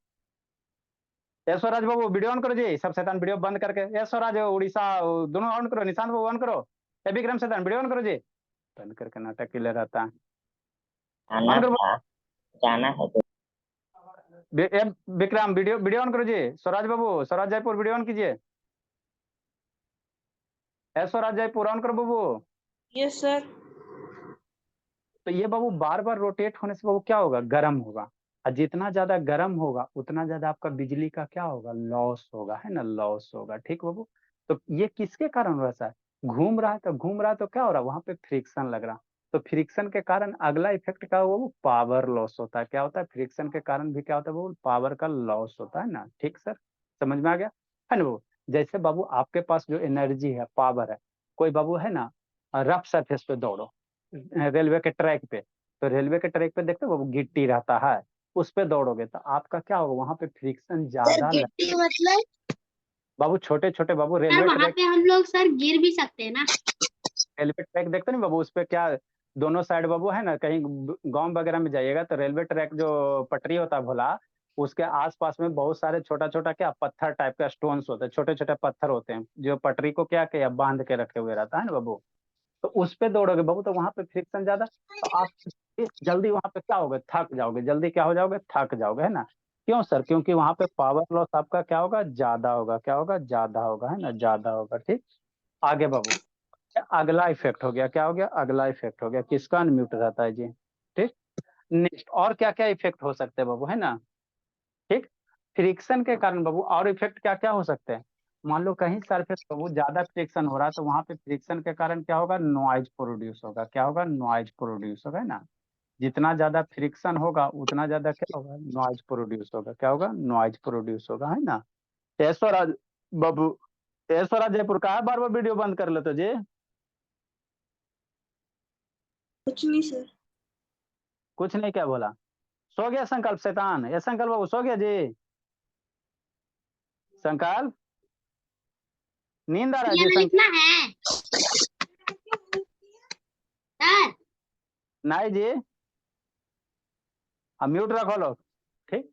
[SPEAKER 1] यशवराज बाबू वीडियो ऑन करो जी, सब शैतान वीडियो बंद करके, यशवराज उड़ीसा दोनों ऑन करो, निशांत बाबू ऑन करो, ए विक्रम शैतान वीडियो ऑन करो जी। बंद करके नाटक के लिए रहता है।
[SPEAKER 4] आना
[SPEAKER 1] ऑन करो
[SPEAKER 4] था, जाना है तो।
[SPEAKER 1] विक्रम वीडियो वीडियो ऑन करो जी। स्वराज बाबू, स्वराज जयपुर वीडियो ऑन कीजिए। स्वराज जयपुर ऑन करो बाबू।
[SPEAKER 3] Yes sir.
[SPEAKER 1] तो ये बाबू बार बार रोटेट होने से बाबू क्या होगा, गर्म होगा। और जितना ज्यादा गर्म होगा उतना ज्यादा आपका बिजली का क्या होगा, लॉस होगा, है ना, लॉस होगा। ठीक बाबू। तो ये किसके कारण हो रहा है, घूम रहा है तो घूम रहा है तो क्या हो रहा है, वहां पे फ्रिक्शन लग रहा। तो फ्रिक्शन के कारण अगला इफेक्ट क्या हुआ, वो पावर लॉस होता है। क्या होता है, फ्रिक्शन के कारण भी क्या होता है, वो पावर का लॉस होता है ना। ठीक सर, समझ में आ गया, है ना बाबू। जैसे बाबू आपके पास जो एनर्जी है, पावर है, कोई बाबू है ना, रफ सरफेस पे दौड़ो, रेलवे के ट्रैक पे, तो रेलवे के ट्रैक पे देखते हो वो गिट्टी रहता है, उस पे दौड़ोगे तो आपका क्या होगा, वहां पे फ्रिक्शन
[SPEAKER 2] सर
[SPEAKER 1] ज्यादा
[SPEAKER 2] गिट्टी मतलब?
[SPEAKER 1] बाबू छोटे छोटे बाबू
[SPEAKER 2] सर
[SPEAKER 1] रेलवे
[SPEAKER 2] वहां
[SPEAKER 1] ट्रैक,
[SPEAKER 2] पे हम लोग सर गिर भी सकते हैं ना?
[SPEAKER 1] रेलवे ट्रैक देखते नहीं बाबू, उस पे क्या दोनों साइड बाबू है ना, कहीं गांव वगैरह में जाइएगा तो रेलवे ट्रैक जो पटरी होता है भोला, उसके आसपास में बहुत सारे छोटा छोटा क्या पत्थर टाइप का स्टोन्स होते हैं, छोटे छोटे पत्थर होते हैं जो पटरी को क्या क्या बांध के रखे हुए रहता है ना बाबू। तो उस पे दौड़ोगे बाबू तो वहां पे फ्रिक्शन ज्यादा, तो आप जल्दी वहां पे क्या होगे, थक जाओगे, जल्दी क्या हो जाओगे, थक जाओगे, है ना। क्यों सर, क्योंकि वहां पे पावर लॉस आपका क्या होगा, ज्यादा होगा, क्या होगा, ज्यादा होगा, है ना, ज्यादा होगा। ठीक, आगे बाबू, अगला इफेक्ट हो गया, क्या हो गया, अगला इफेक्ट हो गया, किसका अनम्यूट रहता है जी। ठीक, नेक्स्ट और क्या क्या इफेक्ट हो सकते हैं बाबू, है ना। ठीक, फ्रिक्शन के कारण बाबू और इफेक्ट क्या क्या हो सकते हैं। मान लो कहीं सरफेस बाबू ज्यादा फ्रिक्शन हो रहा है तो वहां पे फ्रिक्शन के कारण क्या होगा, नॉइज प्रोड्यूस होगा, क्या होगा, नॉइज प्रोड्यूस होगा, है ना। जितना ज्यादा फ्रिक्शन होगा उतना ज्यादा क्या होगा, नॉइज प्रोड्यूस होगा, क्या होगा, नॉइज प्रोड्यूस होगा, है ना। ऐश्वर्या बाबू, ऐश्वर्या जयपुर का है, बार बार वीडियो बंद कर लेते जी।
[SPEAKER 3] कुछ नहीं सर।
[SPEAKER 1] कुछ नहीं, क्या बोला, सो गया संकल्प शैतान, ये संकल्प बाबू सो गया जी, संकल्प नींद आ रहा है जी,
[SPEAKER 2] ये लिखना है सर।
[SPEAKER 1] नहीं जी, अब म्यूट रखो लोग। ठीक,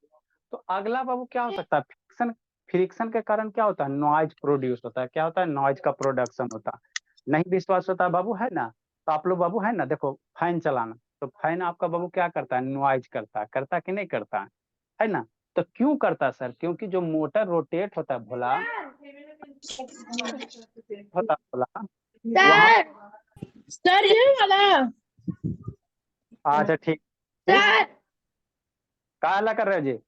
[SPEAKER 1] तो अगला बाबू क्या हो सकता है, फ्रिक्शन, फ्रिक्शन के कारण क्या होता है, नॉइज प्रोड्यूस होता है, क्या होता है, नॉइज का प्रोडक्शन होता है। नहीं विश्वास होता है बाबू, है ना, तो आप लोग बाबू है ना, देखो फैन चलाना, तो फैन आपका बाबू क्या करता है, नॉइज करता है, करता कि नहीं करता है ना। तो क्यों करता है सर, क्योंकि जो मोटर रोटेट होता है भोला, होता है भोला, वहां,
[SPEAKER 3] सर सर ये वाला।
[SPEAKER 1] अच्छा ठीक, ठीक,
[SPEAKER 3] सर
[SPEAKER 1] क्या हल्ला कर रहे हो जी।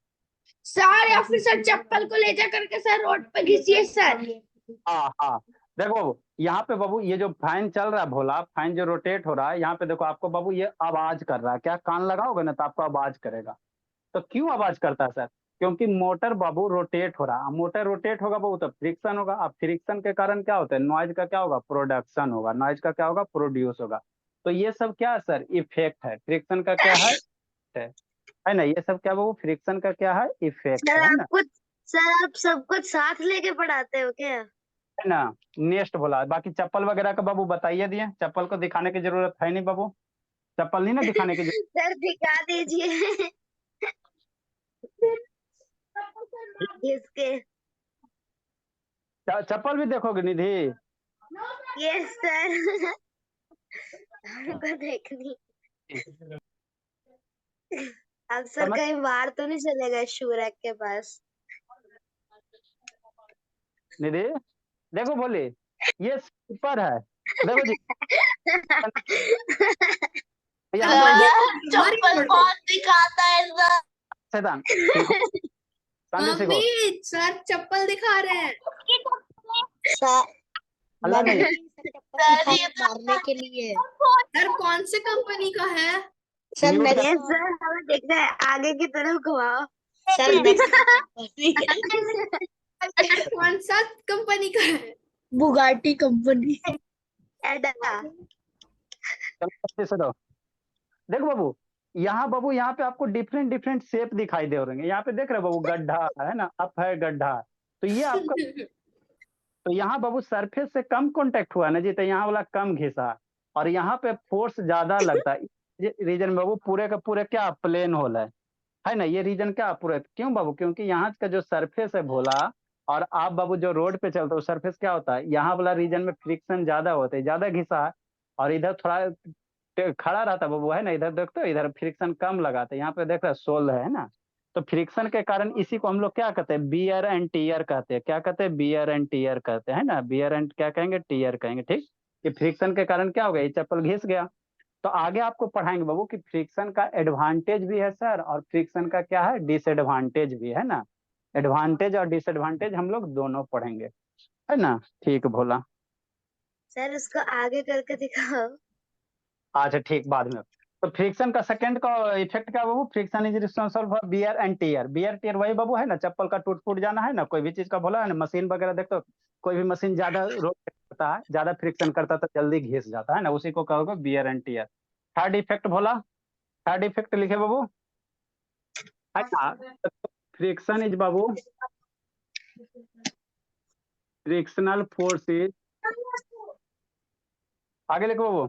[SPEAKER 3] सर या फिर सर चप्पल को ले जा करके सर रोड पे घिसिए सर।
[SPEAKER 1] हाँ हाँ, देखो बाबू यहाँ पे बाबू ये जो फैन चल रहा है भोला, फैन जो रोटेट हो रहा है यहाँ पे देखो आपको बाबू ये आवाज कर रहा है, क्या कान लगाओगे ना तो आपको आवाज करेगा। तो क्यों आवाज करता है सर, क्योंकि मोटर बाबू रोटेट हो रहा है, मोटर रोटेट होगा बाबू तो फ्रिक्शन होगा, अब फ्रिक्शन के कारण क्या होता है, नॉइज का क्या होगा, प्रोडक्शन होगा, नॉइज का क्या होगा, प्रोड्यूस होगा। तो ये सब क्या है सर, इफेक्ट है, फ्रिक्शन का क्या है ना, ये सब क्या बाबू, फ्रिक्शन का क्या है, इफेक्ट
[SPEAKER 2] सर
[SPEAKER 1] है
[SPEAKER 2] आप
[SPEAKER 1] ना।
[SPEAKER 2] कुछ सर आप सब कुछ साथ लेके पढ़ाते हो क्या?
[SPEAKER 1] है ना। नेक्स्ट बोला, बाकी चप्पल वगैरह का बाबू बताइए दिए, चप्पल को दिखाने की जरूरत है नहीं बाबू, चप्पल नहीं ना दिखाने की जरूरत।
[SPEAKER 2] सर दिखा दीजिए। इसके
[SPEAKER 1] चप्पल भी देखोगे निधि?
[SPEAKER 2] Yes sir. हमको देखनी। अब सर
[SPEAKER 1] समझ
[SPEAKER 2] कहीं बाहर तो नहीं चले गए शू रैक के पास?
[SPEAKER 1] निधि देखो बोली, ये स्लीपर है, देखो जी, यहाँ पे ये
[SPEAKER 3] चप्पल बहुत दिखाता है सर।
[SPEAKER 1] शैतान ठीक हो, शांति से
[SPEAKER 4] मम्मी
[SPEAKER 1] सीखो,
[SPEAKER 4] सर चप्पल दिखा रहे हैं।
[SPEAKER 2] सर
[SPEAKER 1] हल्ला नहीं।
[SPEAKER 3] सर ये तो
[SPEAKER 2] मारने के लिए।
[SPEAKER 4] सर कौन से कंपनी का है?
[SPEAKER 2] सर
[SPEAKER 1] म्यूट
[SPEAKER 2] नेक्स्ट
[SPEAKER 1] कर।
[SPEAKER 2] सर हमें देखना है, आगे की तरफ घुमाओ। सर नेक्स्ट
[SPEAKER 4] कौन सा कंपनी का है?
[SPEAKER 3] Bugatti company.
[SPEAKER 2] एडा।
[SPEAKER 1] चलो अच्छे से रहो। देखो बाबू, यहाँ बाबू, यहाँ पे आपको डिफरेंट डिफरेंट शेप दिखाई दे रहे हैं, यहाँ पे देख रहे हो बाबू, गड्ढा है ना, अप है गड्ढा, तो ये आपका, तो यहाँ बाबू सरफेस से कम कांटेक्ट हुआ ना जी, तो यहाँ वाला कम घिसा, और यहाँ पे फोर्स ज्यादा लगता है। ये रीजन बाबू पूरे का पूरे क्या प्लेन होल है ना, ये रीजन क्या पूरे, क्यों बाबू, क्योंकि यहाँ का जो सरफेस है भोला, और आप बाबू जो रोड पे चलते हो सरफेस क्या होता है, यहाँ वाला रीजन में फ्रिक्शन ज्यादा होता है, ज्यादा घिसा है, और इधर थोड़ा खड़ा रहता है बाबू, है ना, इधर देखते हो, इधर फ्रिक्शन कम लगाते हैं, यहाँ पे देख रहे हो सोल है ना, तो फ्रिक्शन के कारण इसी को हम लोग क्या कहते हैं, बियर एंड टीयर कहते हैं, क्या कहते हैं, बियर एंड टीयर कहते हैं ना, बियर एंड क्या कहेंगे, टीयर कहेंगे, ठीक। कि फ्रिक्शन के कारण क्या हो गया, ये चप्पल घिस गया। तो आगे आपको पढ़ाएंगे बाबू कि फ्रिक्शन का एडवांटेज भी है सर, और फ्रिक्शन का क्या है, डिसएडवांटेज भी है ना, एडवांटेज और डिसएडवांटेज हम लोग दोनों पढ़ेंगे, है ना। ठीक भोला,
[SPEAKER 2] सर उसको आगे करके दिखाओ।
[SPEAKER 1] अच्छा ठीक, बाद में। तो फ्रिक्शन का सेकंड का इफेक्ट क्या है बाबू, friction is responsible for wear and tear, wear tear वही बाबू है ना, चप्पल का टूट फूट जाना है ना, कोई भी चीज का भोला है ना, मशीन वगैरह देखते हो, कोई भी मशीन ज्यादा रोड करता है, ज्यादा फ्रिक्शन करता है तो जल्दी घिस जाता है ना, उसी को कहोगे wear and tear. Third effect Bhola, third effect लिखे बाबू, है ना। फ्रिक्शन इज बाबू, फ्रिक्शनल फोर्स इज, आगे लिखो बाबू,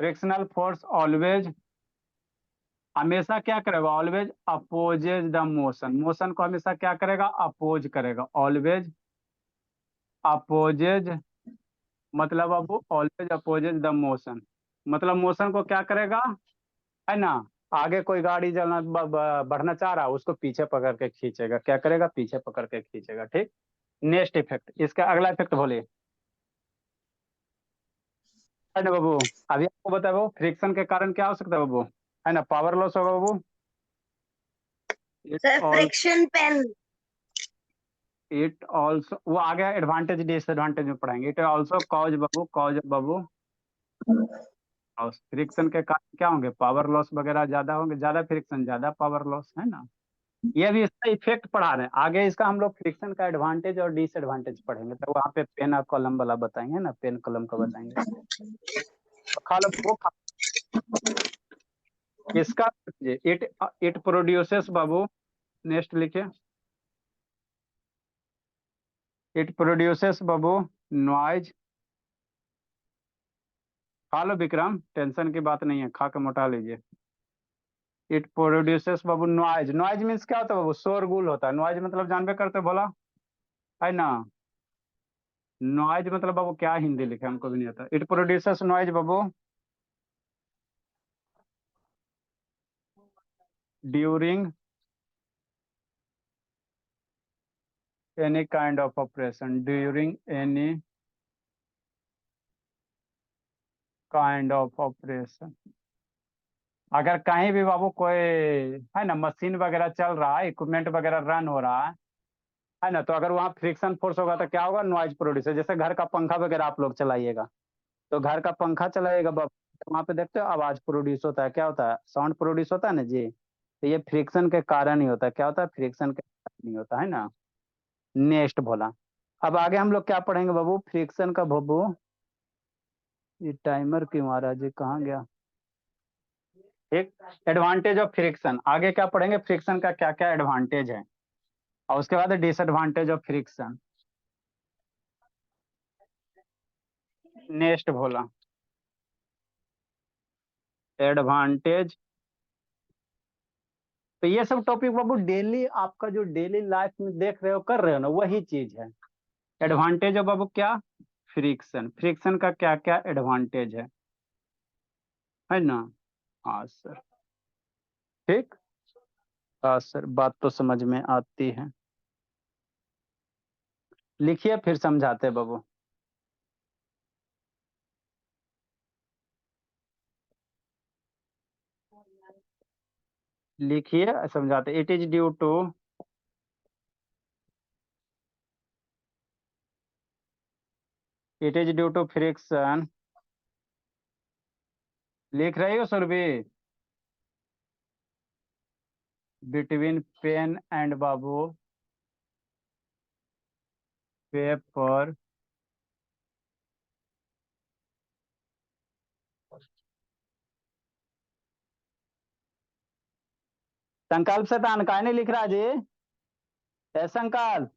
[SPEAKER 1] फ्रिक्शनल फोर्स ऑलवेज, हमेशा क्या करेगा, always opposes the motion, motion को हमेशा क्या करेगा, अपोज करेगा, ऑलवेज अपोजेज, मतलब बाबू ऑलवेज अपोजेज द मोशन, मतलब मोशन को क्या करेगा, है ना, आगे कोई गाड़ी चलना बढ़ना चाह रहा है, उसको पीछे पकड़ के खींचेगा, क्या करेगा, पीछे पकड़ के खींचेगा, ठीक। नेक्स्ट इफेक्ट, इसका अगला इफेक्ट बोलिए, है ना बाबू। अभी आपको बताया बाबू, फ्रिक्शन के कारण क्या हो सकता है बाबू, है ना, पावर लॉस होगा बाबू, it
[SPEAKER 2] sir
[SPEAKER 1] all,
[SPEAKER 2] friction pain.
[SPEAKER 1] It also, वो आ गया एडवांटेज डिसएडवांटेज में पढ़ाएंगे, इट ऑल्सो कॉज बाबू फ्रिक्शन के कारण क्या होंगे, पावर लॉस वगैरह ज्यादा होंगे, ज्यादा फ्रिक्शन ज्यादा पावर लॉस, है ना। ये भी इसका इफेक्ट पढ़ा रहे हैं, आगे इसका हम लोग फ्रिक्शन का एडवांटेज और डिसएडवांटेज पढ़ेंगे, तो वहाँ पे पेन और कलम वाला बताएंगे ना, पेन कलम का बताएंगे, तो खा लो वो खा। इसका it it produces Babu, next लिखे, इट प्रोड्यूसेस बाबू नॉइज, खा लो विक्रम, टेंशन की बात नहीं है, खा के मोटा लीजिए। It produces Babu noise, noise means क्या होता है बाबू, शोरगुल होता है, नॉइज मतलब जानबे करते हो, बोला है ना, नॉइज मतलब बाबू क्या हिंदी लिखे हमको भी नहीं आता, it produces noise Babu during any kind of operation, during any kind of operation, अगर कहीं भी बाबू कोई, है ना, मशीन वगैरह चल रहा है, इक्विपमेंट वगैरह रन हो रहा है ना, तो अगर वहाँ फ्रिक्शन फोर्स होगा तो क्या होगा, नॉइज प्रोड्यूस, जैसे घर का पंखा वगैरह आप लोग चलाइएगा, तो घर का पंखा चलाइएगा बाबू, तो वहाँ पे देखते हो आवाज प्रोड्यूस होता है, क्या होता है, साउंड प्रोड्यूस होता है ना जी, तो ये फ्रिक्शन के कारण ही होता है, क्या होता है, फ्रिक्शन के कारण ही होता है ना। नेक्स्ट भोला, अब आगे हम लोग क्या पढ़ेंगे बाबू, फ्रिक्शन का बाबू, ये टाइमर क्यों आ रहा है जी, कहाँ गया, एक एडवांटेज ऑफ फ्रिक्शन, आगे क्या पढ़ेंगे, फ्रिक्शन का क्या क्या एडवांटेज है, और उसके बाद डिसएडवांटेज ऑफ फ्रिक्शन, नेक्स्ट बोला एडवांटेज। तो ये सब टॉपिक बाबू डेली आपका जो डेली लाइफ में देख रहे हो कर रहे हो ना वही चीज है। एडवांटेज है बाबू क्या, फ्रिक्शन, फ्रिक्शन का क्या क्या एडवांटेज है ना। हाँ सर, ठीक। हाँ सर, बात तो समझ में आती है। लिखिए फिर समझाते हैं बाबू। लिखिए समझाते। It is due to, it is due to friction. लिख रही हो सुरभि? बिटवीन पेन एंड बाबू पेपर संकल्प से तो अनका नहीं लिख रहा जी। है संकल्प?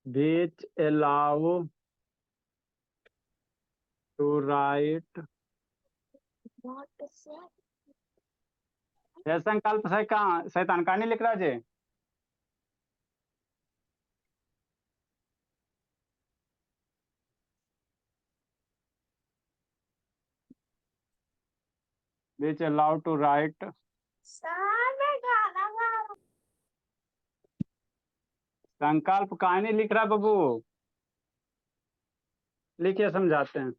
[SPEAKER 1] which allow to write। है संकल्प से कहाँ शैतान का नहीं लिख रहा जी? which allow to write। संकल्प कहाँ नहीं लिख रहा बाबू? लिखिए समझाते हैं।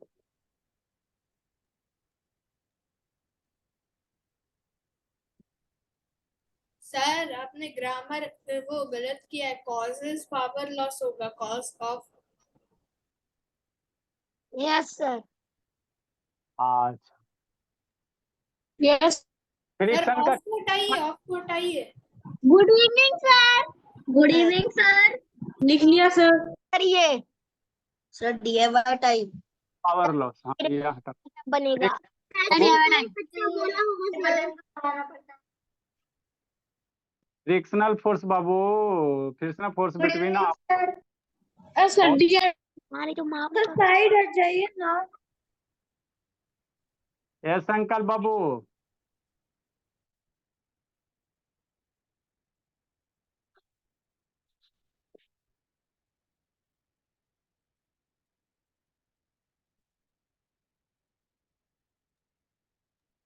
[SPEAKER 4] सर आपने ग्रामर वो गलत किया है, कॉजेस पावर लॉस होगा, कॉज ऑफ।
[SPEAKER 2] Yes sir.
[SPEAKER 1] अच्छा,
[SPEAKER 2] यस।
[SPEAKER 4] सर
[SPEAKER 1] फ्रिक्शन का
[SPEAKER 4] ऑफ को हटाइए, ऑफ को हटाइए।
[SPEAKER 2] Good evening sir. Good evening sir.
[SPEAKER 3] लिख लिया सर।
[SPEAKER 2] करिए sir, DIY time
[SPEAKER 1] power loss. हाँ ये हटा।
[SPEAKER 2] बनेगा।
[SPEAKER 1] फ्रिक्शनल फोर्स बाबू, फ्रिक्शनल फोर्स बिटवीन।
[SPEAKER 3] सर
[SPEAKER 2] हमारी तो माँ
[SPEAKER 3] साइड हट जाइए ना।
[SPEAKER 1] ए संकल्प बाबू,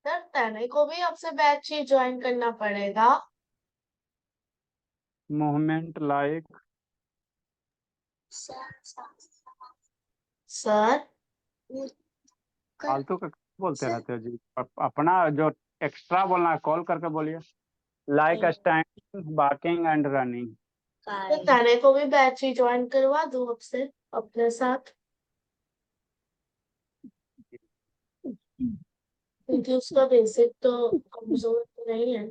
[SPEAKER 3] सर तने को भी आपसे बैच ही ज्वाइन करना पड़ेगा।
[SPEAKER 1] Movement like.
[SPEAKER 3] सर
[SPEAKER 1] फालतू का बोलते रहते हो जी। अपना जो एक्स्ट्रा बोलना है कॉल करके बोलिए। Like standing, walking and running.
[SPEAKER 3] तो तने को भी बैच ही ज्वाइन करवा दूं आपसे अपने साथ, क्योंकि उसका बेसिक तो कमजोर तो नहीं है।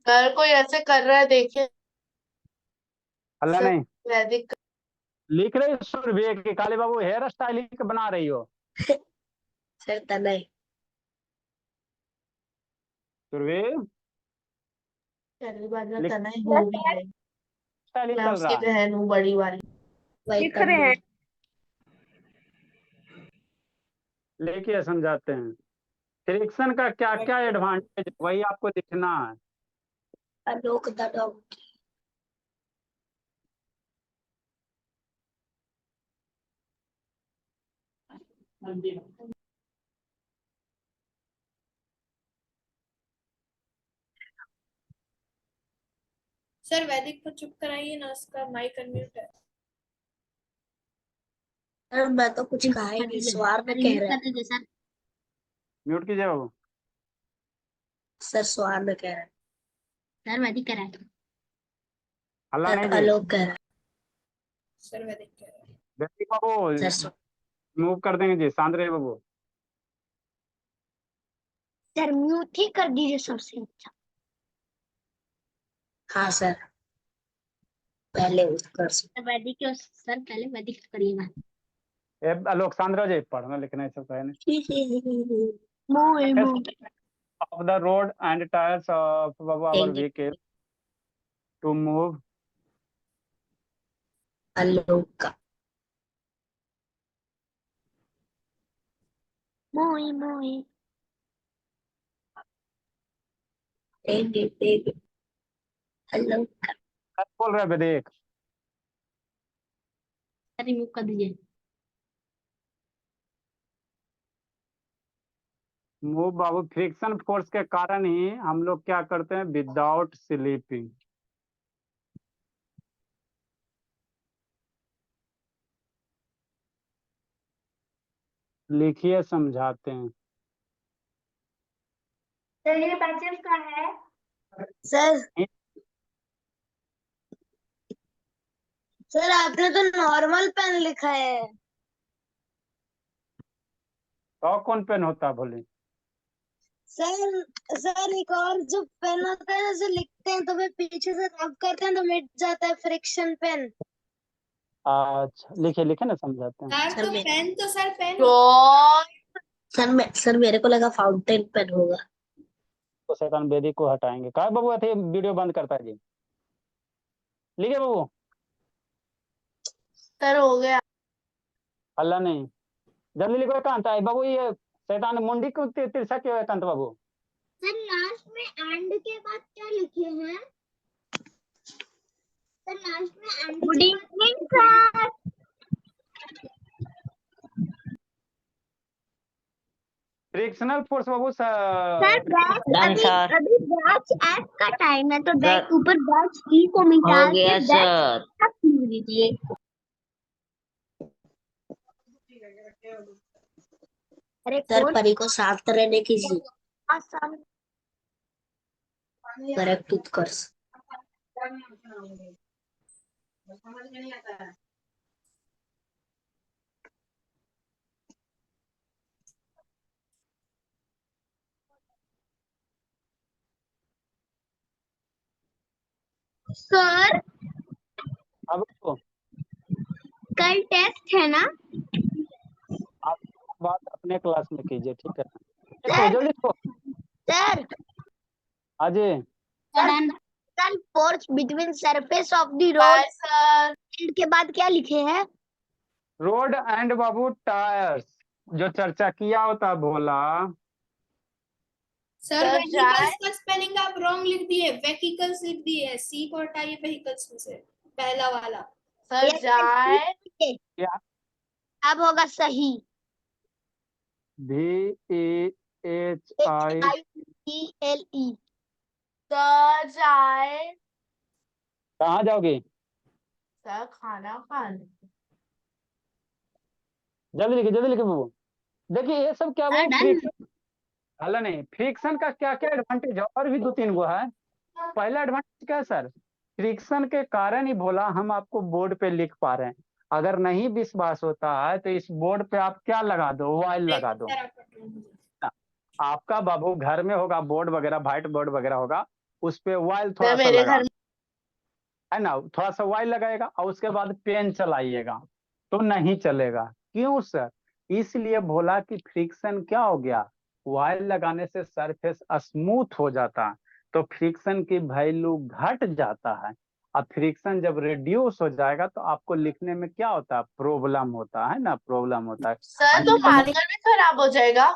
[SPEAKER 3] अगर कोई ऐसे कर रहा है देखिए।
[SPEAKER 1] अल्लाह
[SPEAKER 3] सर
[SPEAKER 1] नहीं
[SPEAKER 3] वैदिक
[SPEAKER 1] लिख रही हो सुरभि की काली बाबू हेयर स्टाइल बना रही हो?
[SPEAKER 2] सर तने
[SPEAKER 1] सुरभि
[SPEAKER 3] पहली बार में
[SPEAKER 1] लिख
[SPEAKER 3] तना हो भी है।
[SPEAKER 1] स्टाइल
[SPEAKER 3] मैं
[SPEAKER 1] चल
[SPEAKER 3] उसकी
[SPEAKER 1] रहा है।
[SPEAKER 3] बहन हूँ बड़ी वाली।
[SPEAKER 2] लिख रहे हैं।
[SPEAKER 1] लिखिए समझाते हैं। फ्रिक्शन का क्या क्या एडवांटेज वही आपको लिखना है।
[SPEAKER 2] लोक द डॉग।
[SPEAKER 4] सर वैदिक को चुप कराइए ना, उसका माइक अनम्यूट है।
[SPEAKER 2] सर मैं तो कुछ कहा ही नहीं, स्वार में कह रहा है। सर
[SPEAKER 1] म्यूट कीजिए बाबू।
[SPEAKER 2] सर स्वार में कह रहा है। सर वैदिक कह रहा है।
[SPEAKER 1] अल्लाह नहीं
[SPEAKER 2] सर
[SPEAKER 1] जी।
[SPEAKER 2] आलोक कह रहा है।
[SPEAKER 4] सर वैदिक कह रहा है।
[SPEAKER 1] व्यक्ति बाबू
[SPEAKER 2] सर
[SPEAKER 1] मूव कर देंगे जी, शांत रहिए बाबू।
[SPEAKER 2] सर म्यूट ही कर दीजिए सबसे अच्छा। हाँ सर, पहले उसका सर वैदिक सर पहले वैदिक करिएगा।
[SPEAKER 1] अलोकसांद्रा जी पढ़ना लिखना सब कहने
[SPEAKER 3] move
[SPEAKER 1] of the road and tires of our vehicle to move
[SPEAKER 3] अलोका मोई मोई अलोका
[SPEAKER 1] क्या बोल रहे हैं देख
[SPEAKER 3] रिमूव कर दीजिए।
[SPEAKER 1] मूव बाबू फ्रिक्शन फोर्स के कारण ही हम लोग क्या करते हैं विदाउट स्लीपिंग। लिखिए समझाते हैं।
[SPEAKER 2] तो ये बच्चे का है।
[SPEAKER 3] सर सर आपने तो नॉर्मल पेन लिखा है।
[SPEAKER 1] तो कौन पेन होता है बोले?
[SPEAKER 3] सर सर एक और जो पेन होता है ना जो लिखते हैं तो फिर पीछे से रब करते हैं तो मिट जाता है फ्रिक्शन पेन।
[SPEAKER 1] अच्छा लिखे लिखे ना समझाते हैं।
[SPEAKER 4] सर तो पेन तो सर पेन
[SPEAKER 3] सर मेरे को लगा फाउंटेन पेन होगा।
[SPEAKER 1] तो शैतान बेदी को हटाएंगे। कहा बाबू थे वीडियो बंद करता है जी। लिखे बाबू
[SPEAKER 3] सर हो गया।
[SPEAKER 1] अल्लाह नहीं जल्दी लिखो एकांत है बाबू। ये शैतान मुंडी को तिरछा क्यों है एकांत बाबू?
[SPEAKER 2] सर लास्ट में एंड के बाद क्या लिखे हैं? सर लास्ट में एंड
[SPEAKER 3] गुड
[SPEAKER 2] के
[SPEAKER 3] इवनिंग
[SPEAKER 2] बाद
[SPEAKER 3] सर।
[SPEAKER 1] फ्रिक्शनल फोर्स बाबू
[SPEAKER 2] सर बैच
[SPEAKER 3] डन
[SPEAKER 2] अभी
[SPEAKER 3] सर।
[SPEAKER 2] अभी बैच एफ का टाइम है तो बैच ऊपर बैच ई को मिटा
[SPEAKER 3] हो
[SPEAKER 2] के
[SPEAKER 3] गया
[SPEAKER 2] बैच
[SPEAKER 3] सर।
[SPEAKER 2] तक लिख दीजिए। अरे
[SPEAKER 3] सर
[SPEAKER 2] कौन
[SPEAKER 3] परी को साथ रहने कीजिए।
[SPEAKER 2] आसान
[SPEAKER 3] करेक्ट उत्कर्ष।
[SPEAKER 2] सर
[SPEAKER 1] अब
[SPEAKER 2] कल टेस्ट है ना?
[SPEAKER 1] आप बात अपने क्लास में कीजिए ठीक है। लिखो जल्दी लिखो।
[SPEAKER 2] सर
[SPEAKER 1] अजय
[SPEAKER 2] कल force between surface of the road
[SPEAKER 3] sir
[SPEAKER 2] and के बाद क्या लिखे हैं?
[SPEAKER 1] रोड एंड बाबू टायर्स जो चर्चा किया होता भोला।
[SPEAKER 4] सर
[SPEAKER 3] सर
[SPEAKER 4] व्हीकल्स का स्पेलिंग आप रॉन्ग लिख दिए, वेहिकल्स लिख दिए। सी को हटाइए व्हीकल्स में से पहला वाला।
[SPEAKER 3] सर जाए
[SPEAKER 1] क्या
[SPEAKER 2] अब होगा सही।
[SPEAKER 1] VEHI
[SPEAKER 2] IELE
[SPEAKER 3] सर जाए
[SPEAKER 1] कहाँ जाओगे?
[SPEAKER 3] सर खाना खाने।
[SPEAKER 1] जल्दी लिखे बाबू। देखिए ये सब क्या बाबू
[SPEAKER 2] डन।
[SPEAKER 1] फ्रिक्शन हल नहीं फ्रिक्शन का क्या क्या एडवांटेज है और भी 2-3 गो है। पहला एडवांटेज क्या है सर? फ्रिक्शन के कारण ही भोला हम आपको बोर्ड पे लिख पा रहे हैं। अगर नहीं विश्वास होता है तो इस बोर्ड पे आप क्या लगा दो वाइल लगा दो। आपका बाबू घर में होगा बोर्ड वगैरह व्हाइट बोर्ड वगैरह होगा उस पे वाइल थोड़ा सा
[SPEAKER 3] मेरे
[SPEAKER 1] लगा
[SPEAKER 3] घर
[SPEAKER 1] है ना थोड़ा सा वाइल लगाएगा और उसके बाद पेन चलाइएगा तो नहीं चलेगा। क्यों सर? इसलिए भोला कि फ्रिक्शन क्या हो गया वाइल लगाने से सरफेस स्मूथ हो जाता है तो फ्रिक्शन की वैल्यू घट जाता है। अब फ्रिक्शन जब रिड्यूस हो जाएगा तो आपको लिखने में क्या होता है प्रॉब्लम होता है ना प्रॉब्लम होता है।
[SPEAKER 3] सर तो मार्कर भी खराब हो जाएगा।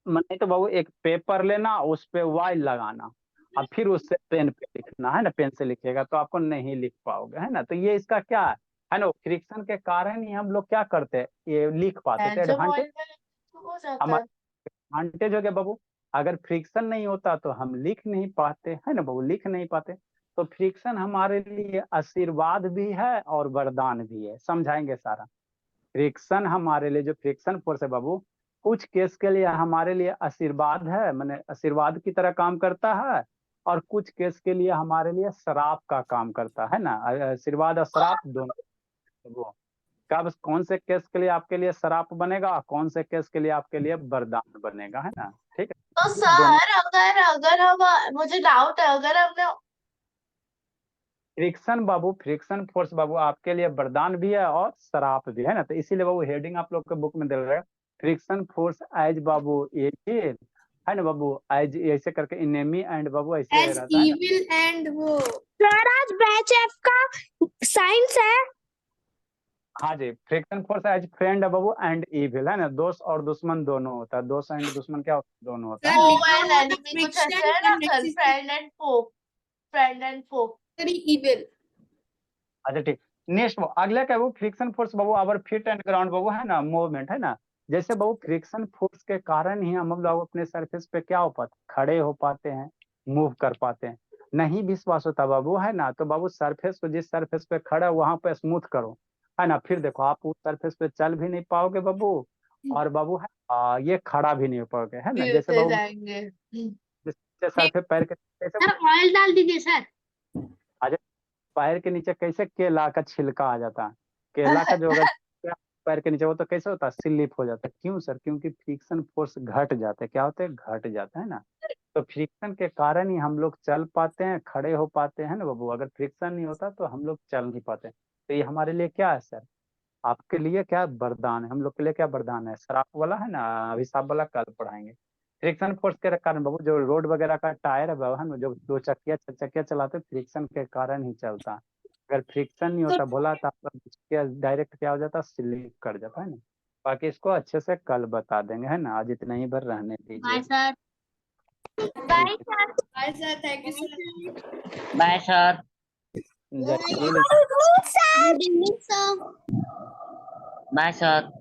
[SPEAKER 1] नहीं तो बाबू एक पेपर लेना उस पे वाइल लगाना और फिर उससे पेन पे लिखना है ना पेन से लिखिएगा तो आपको नहीं लिख पाओगे है ना। तो ये इसका क्या है ना फ्रिक्शन के कारण ही हम लोग क्या करते हैं ये लिख पाते थे।
[SPEAKER 3] जब
[SPEAKER 1] एडवांटेज
[SPEAKER 3] हो जाता है।
[SPEAKER 1] हमारा एडवांटेज हो गया बाबू। अगर फ्रिक्शन नहीं होता तो हम लिख नहीं पाते है ना बाबू लिख नहीं पाते। तो फ्रिक्शन हमारे लिए आशीर्वाद भी है और वरदान भी है। समझाएंगे सारा। फ्रिक्शन हमारे लिए जो फ्रिक्शन फोर्स है बाबू कुछ केस के लिए हमारे लिए आशीर्वाद है मैंने आशीर्वाद की तरह काम करता है और कुछ केस के लिए हमारे लिए श्राप का काम करता है ना। आशीर्वाद और श्राप दोनों। वो कब कौन से केस के लिए आपके लिए श्राप बनेगा कौन से केस के लिए आपके लिए वरदान बनेगा है ना। ठीक है
[SPEAKER 3] तो
[SPEAKER 1] दोनों
[SPEAKER 3] सर अगर अगर हम मुझे डाउट है अगर हमने
[SPEAKER 1] फ्रिक्शन बाबू, फ्रिक्शन फोर्स बाबू आपके लिए वरदान भी है और श्राप भी है ना, तो इसीलिए बाबू हेडिंग आप लोग के बुक में दे रहे हैं, फ्रिक्शन फोर्स एज बाबू एविल, है ना बाबू, एज ऐसे करके इनेमी एंड बाबू ऐसे
[SPEAKER 4] एज
[SPEAKER 1] रहता है ना।
[SPEAKER 4] इविल एंड वो
[SPEAKER 3] सर आज बैच एफ का साइंस है।
[SPEAKER 1] हाँ जी, फ्रिक्शन फोर्स एज फ्रेंड है बाबू एंड इविल, है ना, दोस्त और दुश्मन दोनों होता है, दोस्त एंड दुश्मन क्या होता है, दोनों होता है।
[SPEAKER 4] सर
[SPEAKER 3] ओ
[SPEAKER 4] लिखा
[SPEAKER 3] एंड
[SPEAKER 4] हुआ था
[SPEAKER 3] एनिमी कुछ ऐसे
[SPEAKER 4] फ्रिक्शन
[SPEAKER 3] है ना sir,
[SPEAKER 4] unnecessary
[SPEAKER 3] friend and foe, friend and foe.
[SPEAKER 4] Evil.
[SPEAKER 1] अच्छा ठीक, नेक्स्ट वो अगला क्या है, वो फ्रिक्शन फोर्स बाबू अवर फीट एंड ग्राउंड बाबू, है ना, मूवमेंट, है ना, जैसे बाबू फ्रिक्शन फोर्स के कारण ही हम लोग अपने सरफेस पे क्या हो पाते, खड़े हो पाते हैं, मूव कर पाते हैं। नहीं विश्वास होता बाबू, है ना, तो बाबू सरफेस को, जिस सरफेस पे खड़ा वहां पे स्मूथ करो, है ना, फिर देखो आप उस सरफेस पे चल भी नहीं पाओगे बाबू, और बाबू है ये खड़ा भी नहीं हो पाओगे, है ना, जैसे बाबू
[SPEAKER 3] जाएंगे
[SPEAKER 1] सरफेस पैर के कैसे,
[SPEAKER 3] सर, ऑयल डाल दीजिए सर।
[SPEAKER 1] पैर के नीचे कैसे केला का छिलका आ जाता है, केला का जो अगर पैर के नीचे वो तो कैसे होता है, स्लिप हो जाता है, क्यों सर, क्योंकि फ्रिक्शन फोर्स घट जाते हैं, क्या होते हैं, घट जाता है ना, तो फ्रिक्शन के कारण ही हम लोग चल पाते हैं, खड़े हो पाते हैं ना बाबू, अगर फ्रिक्शन नहीं होता तो हम लोग चल नहीं पाते। तो ये हमारे लिए क्या है सर, आपके लिए क्या वरदान है, हम लोग के लिए क्या वरदान है, श्राप वाला है ना, अभिशाप वाला कल पढ़ाएंगे। फ्रिक्शन फोर्स के कारण बाबू जो रोड वगैरह का टायर है बाबू, है ना, जो दो चक्किया चक्किया चलाते फ्रिक्शन के कारण ही चलता है, अगर फ्रिक्शन नहीं होता बोला तो आपका डायरेक्ट क्या हो जाता, स्लिप कर जाता है ना। बाकी इसको अच्छे से कल बता देंगे, है ना, आज इतना ही भर रहने
[SPEAKER 3] बाय
[SPEAKER 1] दीजिए।
[SPEAKER 3] Sir. Bye sir.
[SPEAKER 4] Bye sir, thank you sir.
[SPEAKER 5] Bye sir.
[SPEAKER 1] जय हिंद।
[SPEAKER 3] Good evening sir.
[SPEAKER 5] Bye sir.